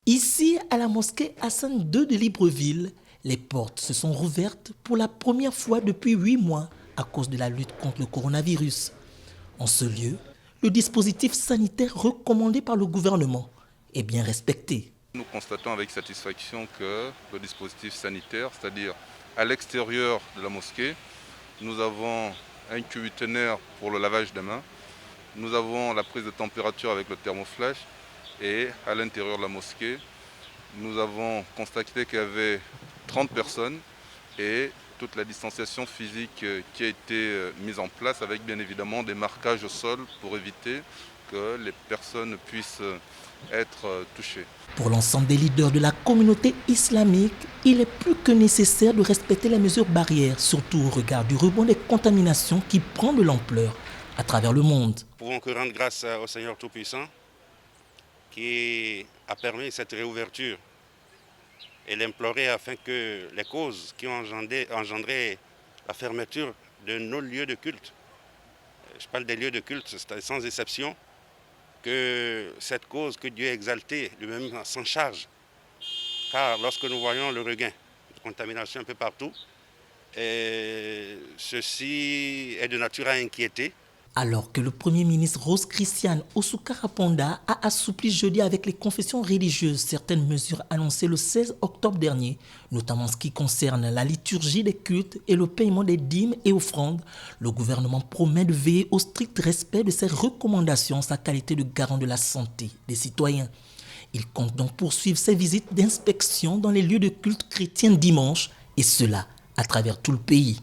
Ici, à la mosquée Hassan II de Libreville, les portes se sont rouvertes pour la première fois depuis 8 mois à cause de la lutte contre le coronavirus. En ce lieu, le dispositif sanitaire recommandé par le gouvernement est bien respecté. Nous constatons avec satisfaction que le dispositif sanitaire, c'est-à-dire à l'extérieur de la mosquée, nous avons un cubitonnaire pour le lavage des mains, nous avons la prise de température avec le thermoflash et à l'intérieur de la mosquée, nous avons constaté qu'il y avait 30 personnes et toute la distanciation physique qui a été mise en place avec bien évidemment des marquages au sol pour éviter que les personnes puissent être touchées. Pour l'ensemble des leaders de la communauté islamique, il est plus que nécessaire de respecter les mesures barrières, surtout au regard du rebond des contaminations qui prend de l'ampleur à travers le monde. Nous pouvons que rendre grâce au Seigneur Tout-Puissant qui a permis cette réouverture et l'implorer afin que les causes qui ont engendré la fermeture de nos lieux de culte, je parle des lieux de culte, c'est sans exception, que cette cause que Dieu a exaltée lui-même s'en charge. Car lorsque nous voyons le regain de contamination un peu partout, ceci est de nature à inquiéter. Alors que le Premier ministre Rose Christiane Osunkara Ponda a assoupli jeudi avec les confessions religieuses certaines mesures annoncées le 16 octobre dernier, notamment en ce qui concerne la liturgie des cultes et le paiement des dîmes et offrandes, le gouvernement promet de veiller au strict respect de ces recommandations en sa qualité de garant de la santé des citoyens. Il compte donc poursuivre ses visites d'inspection dans les lieux de culte chrétiens dimanche, et cela à travers tout le pays.